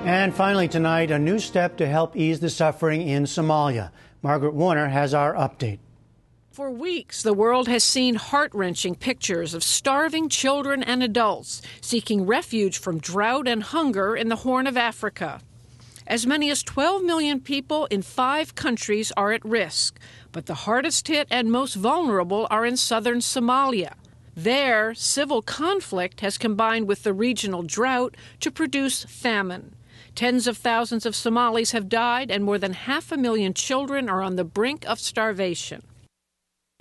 And finally tonight, a new step to help ease the suffering in Somalia. Margaret Warner has our update. For weeks, the world has seen heart-wrenching pictures of starving children and adults seeking refuge from drought and hunger in the Horn of Africa. As many as 12 million people in 5 countries are at risk, but the hardest hit and most vulnerable are in southern Somalia. There, civil conflict has combined with the regional drought to produce famine. Tens of thousands of Somalis have died, and more than 500,000 children are on the brink of starvation.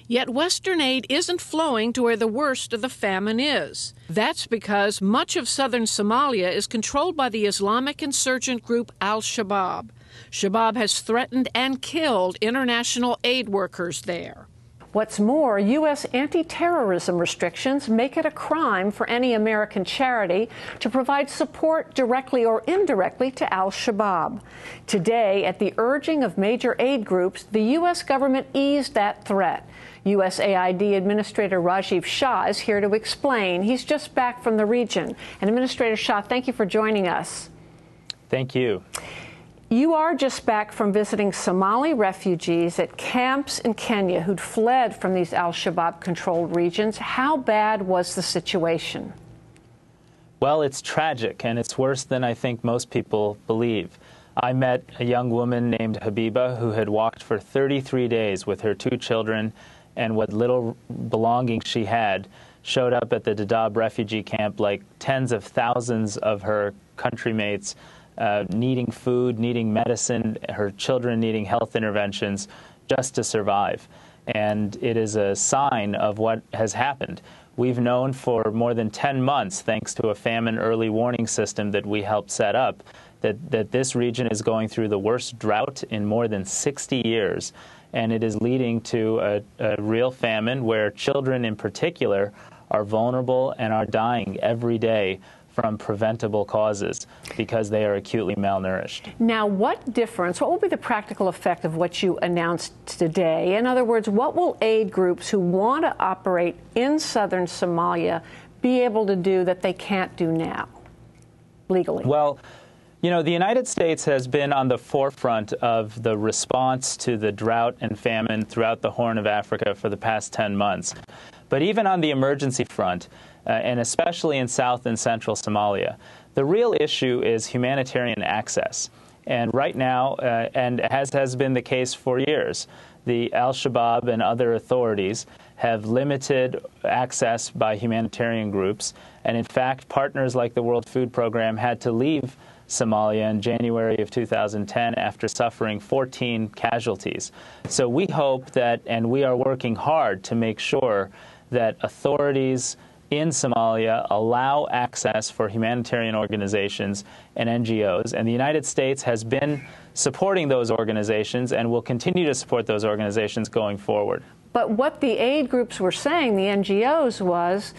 Yet Western aid isn't flowing to where the worst of the famine is. That's because much of southern Somalia is controlled by the Islamic insurgent group Al-Shabaab. Shabaab has threatened and killed international aid workers there. What's more, U.S. anti-terrorism restrictions make it a crime for any American charity to provide support directly or indirectly to Al-Shabaab. Today, at the urging of major aid groups, the U.S. government eased that threat. USAID Administrator Rajiv Shah is here to explain. He's just back from the region. And Administrator Shah, thank you for joining us. Thank you. You are just back from visiting Somali refugees at camps in Kenya who'd fled from these Al-Shabaab-controlled regions. How bad was the situation? Well, it's tragic, and it's worse than I think most people believe. I met a young woman named Habiba who had walked for 33 days with her 2 children and what little belongings she had, showed up at the Dadaab refugee camp like tens of thousands of her countrymates, needing food, needing medicine, her children needing health interventions just to survive. And it is a sign of what has happened. We've known for more than 10 months, thanks to a famine early warning system that we helped set up, that this region is going through the worst drought in more than 60 years. And it is leading to a real famine where children in particular are vulnerable and are dying every day from preventable causes because they are acutely malnourished. Now, what will be the practical effect of what you announced today? In other words, what will aid groups who want to operate in southern Somalia be able to do that they can't do now, legally? Well, you know, the United States has been on the forefront of the response to the drought and famine throughout the Horn of Africa for the past 10 months. But even on the emergency front, and especially in South and Central Somalia, the real issue is humanitarian access. And right now, and as has been the case for years, the Al-Shabaab and other authorities have limited access by humanitarian groups. And in fact, partners like the World Food Program had to leave Somalia in January of 2010 after suffering 14 casualties. So we hope that, and we are working hard to make sure that authorities in Somalia allow access for humanitarian organizations and NGOs. And the United States has been supporting those organizations and will continue to support those organizations going forward. But what the aid groups were saying, the NGOs, was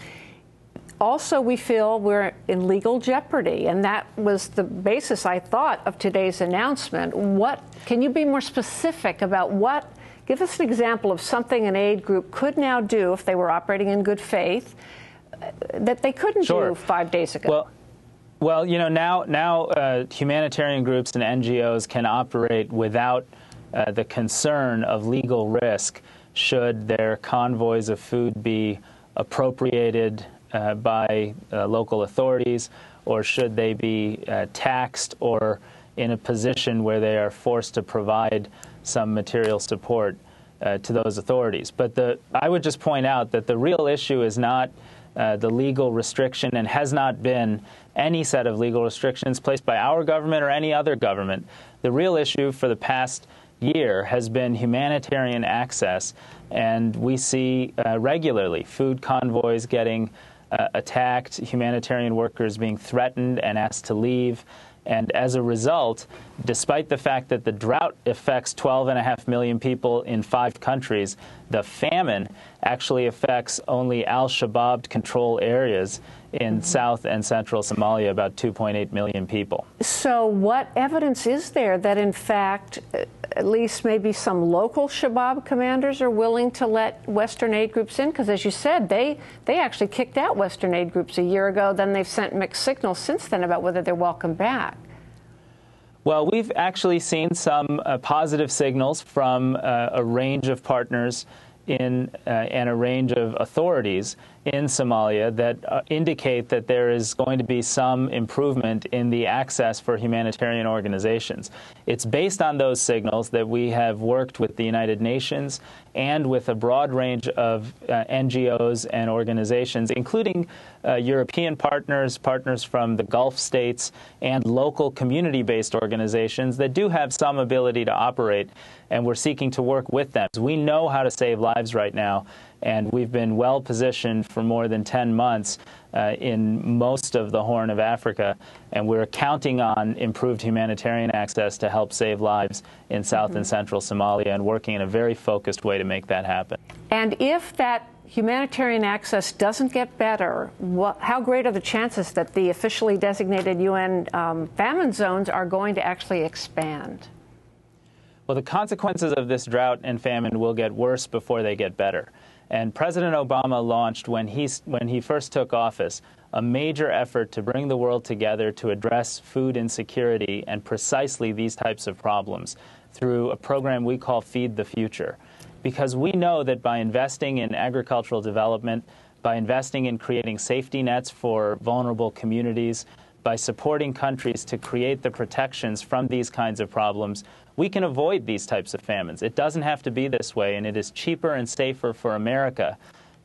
also we feel we're in legal jeopardy. And that was the basis, I thought, of today's announcement. Can you be more specific about what? Give us an example of something an aid group could now do if they were operating in good faith that they couldn't do 5 days ago. Well, you know, now humanitarian groups and NGOs can operate without the concern of legal risk should their convoys of food be appropriated by local authorities, or should they be taxed or in a position where they are forced to provide some material support to those authorities. But I would just point out that the real issue is not the legal restriction, and has not been any set of legal restrictions placed by our government or any other government. The real issue for the past year has been humanitarian access, and we see regularly food convoys getting attacked, humanitarian workers being threatened and asked to leave. And as a result, despite the fact that the drought affects 12.5 million people in 5 countries, the famine actually affects only Al-Shabaab control areas in South and Central Somalia, about 2.8 million people. So what evidence is there that, in fact, at least maybe some local Shabaab commanders are willing to let Western aid groups in? Because, as you said, they actually kicked out Western aid groups a year ago. Then they've sent mixed signals since then about whether they're welcome back. Well, we've actually seen some positive signals from a range of partners and a range of authorities in Somalia that indicate that there is going to be some improvement in the access for humanitarian organizations. It's based on those signals that we have worked with the United Nations and with a broad range of NGOs and organizations, including European partners, partners from the Gulf states, and local community-based organizations that do have some ability to operate, and we're seeking to work with them. We know how to save lives right now, and we've been well positioned for more than 10 months in most of the Horn of Africa, and we're counting on improved humanitarian access to help save lives in South and Central Somalia, and working in a very focused way to make that happen. And if that humanitarian access doesn't get better, how great are the chances that the officially designated UN famine zones are going to actually expand? Well, the consequences of this drought and famine will get worse before they get better. And President Obama launched, when he first took office, a major effort to bring the world together to address food insecurity and precisely these types of problems through a program we call Feed the Future. Because we know that by investing in agricultural development, by investing in creating safety nets for vulnerable communities, by supporting countries to create the protections from these kinds of problems, we can avoid these types of famines. It doesn't have to be this way, and it is cheaper and safer for America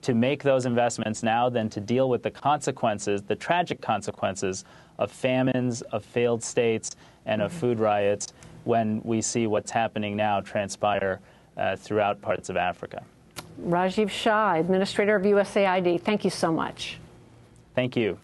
to make those investments now than to deal with the consequences, the tragic consequences of famines, of failed states, and of food riots when we see what's happening now transpire throughout parts of Africa. Rajiv Shah, Administrator of USAID, thank you so much. Thank you.